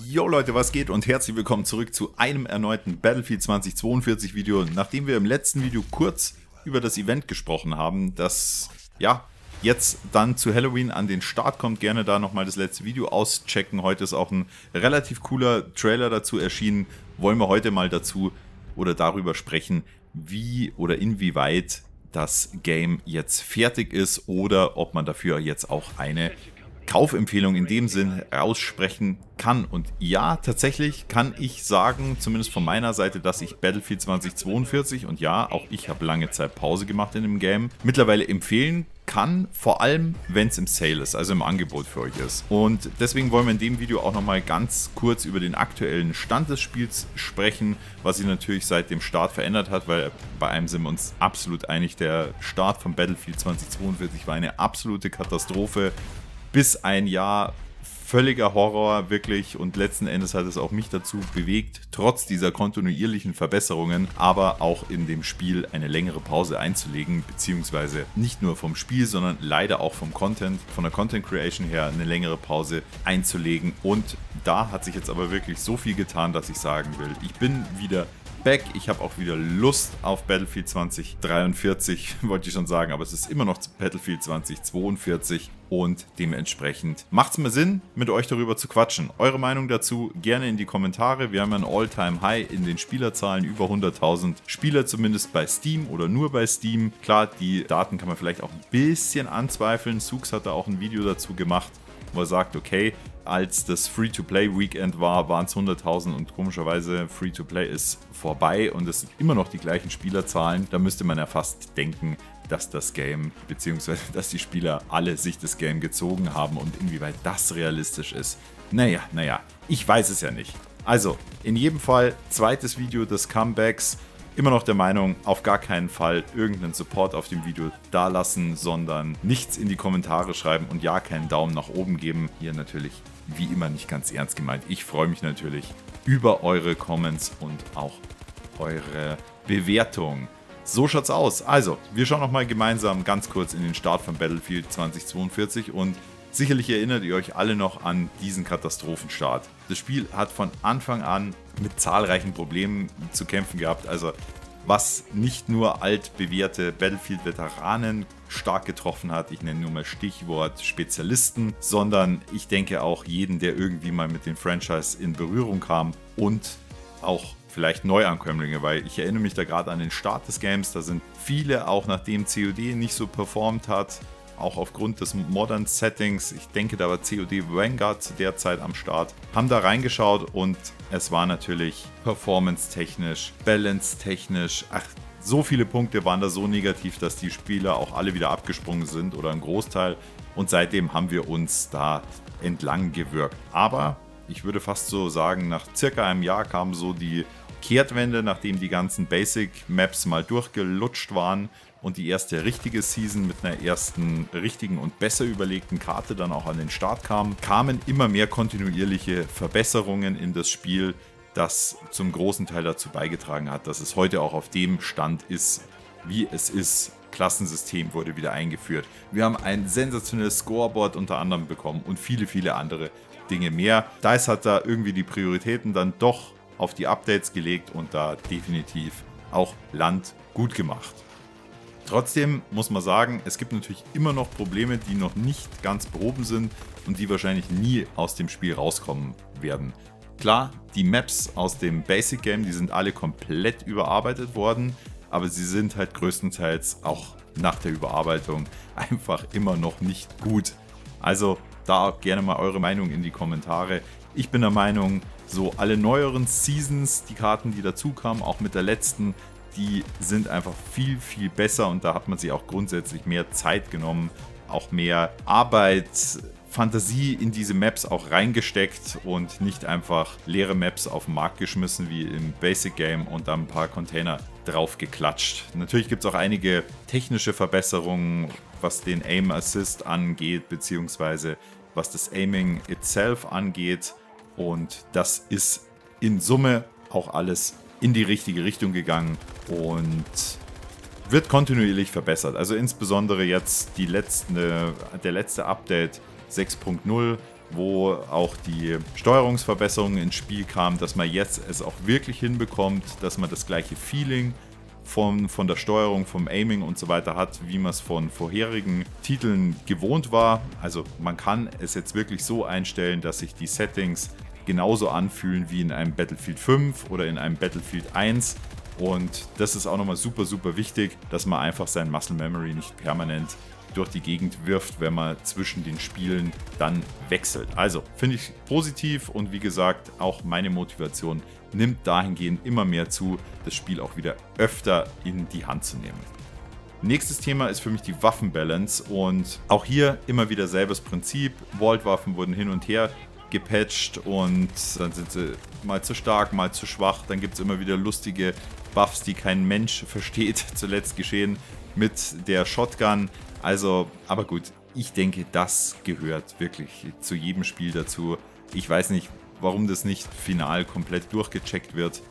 Jo Leute, was geht und herzlich willkommen zurück zu einem erneuten Battlefield 2042 Video. Nachdem wir im letzten Video kurz über das Event gesprochen haben, das ja jetzt dann zu Halloween an den Start kommt, gerne da nochmal das letzte Video auschecken. Heute ist auch ein relativ cooler Trailer dazu erschienen. Wollen wir heute mal dazu oder darüber sprechen, wie oder inwieweit das Game jetzt fertig ist oder ob man dafür jetzt auch eine Kaufempfehlung in dem Sinn aussprechen kann. Und ja, tatsächlich kann ich sagen, zumindest von meiner Seite, dass ich Battlefield 2042 und ja, auch ich habe lange Zeit Pause gemacht in dem Game, mittlerweile empfehlen kann, vor allem wenn es im Sale ist, also im Angebot für euch ist. Und deswegen wollen wir in dem Video auch nochmal ganz kurz über den aktuellen Stand des Spiels sprechen, was sich natürlich seit dem Start verändert hat, weil bei einem sind wir uns absolut einig, der Start von Battlefield 2042 war eine absolute Katastrophe. Bis ein Jahr völliger Horror, wirklich, und letzten Endes hat es auch mich dazu bewegt, trotz dieser kontinuierlichen Verbesserungen, aber auch in dem Spiel eine längere Pause einzulegen, beziehungsweise nicht nur vom Spiel, sondern leider auch vom Content, von der Content Creation her eine längere Pause einzulegen. Und da hat sich jetzt aber wirklich so viel getan, dass ich sagen will, ich bin wieder back. Ich habe auch wieder Lust auf Battlefield 2043, wollte ich schon sagen, aber es ist immer noch Battlefield 2042 und dementsprechend macht es mir Sinn, mit euch darüber zu quatschen. Eure Meinung dazu gerne in die Kommentare. Wir haben ein All-Time-High in den Spielerzahlen, über 100.000 Spieler zumindest bei Steam oder nur bei Steam. Klar, die Daten kann man vielleicht auch ein bisschen anzweifeln. Sux hat da auch ein Video dazu gemacht, wo er sagt, okay, als das Free-to-Play-Weekend war, waren es 100.000 und komischerweise Free-to-Play ist vorbei und es sind immer noch die gleichen Spielerzahlen. Da müsste man ja fast denken, dass das Game, beziehungsweise dass die Spieler alle sich das Game gezogen haben und inwieweit das realistisch ist. Naja, ich weiß es ja nicht. Also, in jedem Fall, zweites Video des Comebacks. Immer noch der Meinung, auf gar keinen Fall irgendeinen Support auf dem Video dalassen, sondern nichts in die Kommentare schreiben und ja, keinen Daumen nach oben geben. Hier natürlich wie immer nicht ganz ernst gemeint. Ich freue mich natürlich über eure Comments und auch eure Bewertung. So schaut's aus. Also, wir schauen nochmal gemeinsam ganz kurz in den Start von Battlefield 2042 und sicherlich erinnert ihr euch alle noch an diesen Katastrophenstart. Das Spiel hat von Anfang an mit zahlreichen Problemen zu kämpfen gehabt, also was nicht nur altbewährte Battlefield-Veteranen stark getroffen hat, ich nenne nur mal Stichwort Spezialisten, sondern ich denke auch jeden, der irgendwie mal mit dem Franchise in Berührung kam und auch vielleicht Neuankömmlinge, weil ich erinnere mich da gerade an den Start des Games, da sind viele, auch nachdem COD nicht so performt hat, auch aufgrund des Modern Settings, ich denke, da war COD Vanguard zu der Zeit am Start, haben da reingeschaut und es war natürlich performance-technisch, balance-technisch, so viele Punkte waren da so negativ, dass die Spieler auch alle wieder abgesprungen sind oder ein Großteil und seitdem haben wir uns da entlang gewirkt. Aber ich würde fast so sagen, nach circa einem Jahr kam so die Kehrtwende, nachdem die ganzen Basic-Maps mal durchgelutscht waren und die erste richtige Season mit einer ersten richtigen und besser überlegten Karte dann auch an den Start kam, kamen immer mehr kontinuierliche Verbesserungen in das Spiel, das zum großen Teil dazu beigetragen hat, dass es heute auch auf dem Stand ist, wie es ist. Klassensystem wurde wieder eingeführt. Wir haben ein sensationelles Scoreboard unter anderem bekommen und viele, viele andere Dinge mehr. DICE hat da irgendwie die Prioritäten dann doch auf die Updates gelegt und da definitiv auch Land gut gemacht. Trotzdem muss man sagen, es gibt natürlich immer noch Probleme, die noch nicht ganz behoben sind und die wahrscheinlich nie aus dem Spiel rauskommen werden. Klar, die Maps aus dem Basic Game, die sind alle komplett überarbeitet worden, aber sie sind halt größtenteils auch nach der Überarbeitung einfach immer noch nicht gut. Also da gerne mal eure Meinung in die Kommentare. Ich bin der Meinung, so alle neueren Seasons, die Karten, die dazu kamen, auch mit der letzten, die sind einfach viel, viel besser und da hat man sich auch grundsätzlich mehr Zeit genommen, auch mehr Arbeit, Fantasie in diese Maps auch reingesteckt und nicht einfach leere Maps auf den Markt geschmissen wie im Basic Game und dann ein paar Container drauf geklatscht. Natürlich gibt es auch einige technische Verbesserungen, was den Aim Assist angeht, beziehungsweise was das Aiming itself angeht und das ist in Summe auch alles in die richtige Richtung gegangen und wird kontinuierlich verbessert. Also insbesondere jetzt der letzte Update 6.0 wo auch die Steuerungsverbesserungen ins Spiel kamen, dass man jetzt es auch wirklich hinbekommt, dass man das gleiche Feeling von der Steuerung, vom Aiming und so weiter hat, wie man es von vorherigen Titeln gewohnt war. Also man kann es jetzt wirklich so einstellen, dass sich die Settings genauso anfühlen wie in einem Battlefield 5 oder in einem Battlefield 1. Und das ist auch nochmal super, super wichtig, dass man einfach sein Muscle Memory nicht permanent durch die Gegend wirft, wenn man zwischen den Spielen dann wechselt. Also finde ich positiv und wie gesagt, auch meine Motivation nimmt dahingehend immer mehr zu, das Spiel auch wieder öfter in die Hand zu nehmen. Nächstes Thema ist für mich die Waffenbalance und auch hier immer wieder selbes Prinzip. Vault-Waffen wurden hin und her gepatcht und dann sind sie mal zu stark, mal zu schwach. Dann gibt es immer wieder lustige Buffs, die kein Mensch versteht. Zuletzt geschehen mit der Shotgun. Also, aber gut, ich denke, das gehört wirklich zu jedem Spiel dazu. Ich weiß nicht, warum das nicht final komplett durchgecheckt wird.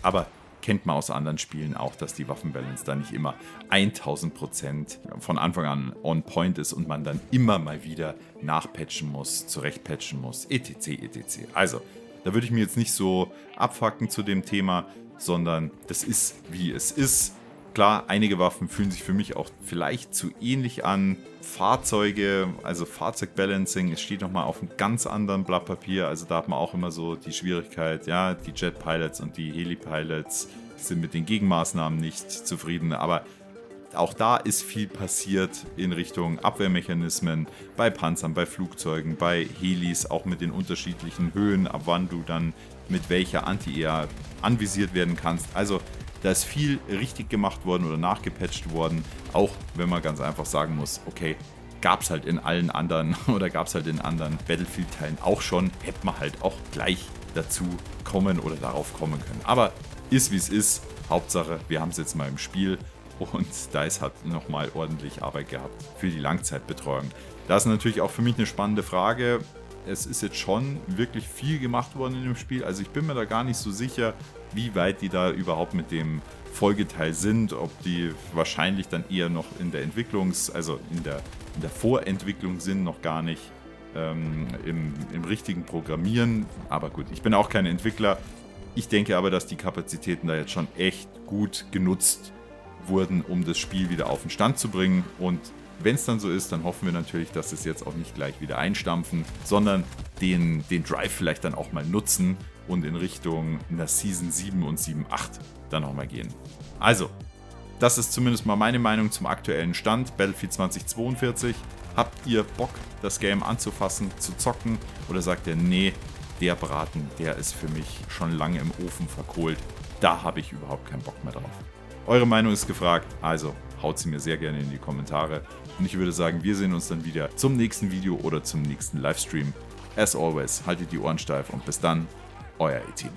Aber kennt man aus anderen Spielen auch, dass die Waffenbalance da nicht immer 1000% von Anfang an on point ist und man dann immer mal wieder nachpatchen muss, zurechtpatchen muss, etc. etc. Also, da würde ich mir jetzt nicht so abfacken zu dem Thema, sondern das ist, wie es ist. Klar, einige Waffen fühlen sich für mich auch vielleicht zu ähnlich an. Fahrzeuge, also Fahrzeugbalancing, es steht nochmal auf einem ganz anderen Blatt Papier. Also da hat man auch immer so die Schwierigkeit, ja, die Jet Pilots und die Heli Pilots sind mit den Gegenmaßnahmen nicht zufrieden. Aber auch da ist viel passiert in Richtung Abwehrmechanismen bei Panzern, bei Flugzeugen, bei Helis, auch mit den unterschiedlichen Höhen, ab wann du dann mit welcher Anti-Air anvisiert werden kannst. Also da ist viel richtig gemacht worden oder nachgepatcht worden, auch wenn man ganz einfach sagen muss, okay, gab es halt in allen anderen oder gab es halt in anderen Battlefield-Teilen auch schon, hätte man halt auch gleich dazu kommen oder darauf kommen können. Aber ist wie es ist, Hauptsache, wir haben es jetzt mal im Spiel und DICE hat nochmal ordentlich Arbeit gehabt für die Langzeitbetreuung. Das ist natürlich auch für mich eine spannende Frage. Es ist jetzt schon wirklich viel gemacht worden in dem Spiel, also ich bin mir da gar nicht so sicher, wie weit die da überhaupt mit dem Folgeteil sind, ob die wahrscheinlich dann eher noch in der also in der Vorentwicklung sind, noch gar nicht im richtigen Programmieren. Aber gut, ich bin auch kein Entwickler. Ich denke aber, dass die Kapazitäten da jetzt schon echt gut genutzt wurden, um das Spiel wieder auf den Stand zu bringen. Und wenn es dann so ist, dann hoffen wir natürlich, dass es jetzt auch nicht gleich wieder einstampfen, sondern den Drive vielleicht dann auch mal nutzen und in Richtung einer Season 7 und 7.8 dann nochmal gehen. Also, das ist zumindest mal meine Meinung zum aktuellen Stand. Battlefield 2042. Habt ihr Bock, das Game anzufassen, zu zocken? Oder sagt ihr, nee, der Braten, der ist für mich schon lange im Ofen verkohlt. Da habe ich überhaupt keinen Bock mehr drauf. Eure Meinung ist gefragt, also haut sie mir sehr gerne in die Kommentare. Und ich würde sagen, wir sehen uns dann wieder zum nächsten Video oder zum nächsten Livestream. As always, haltet die Ohren steif und bis dann, euer E-Team.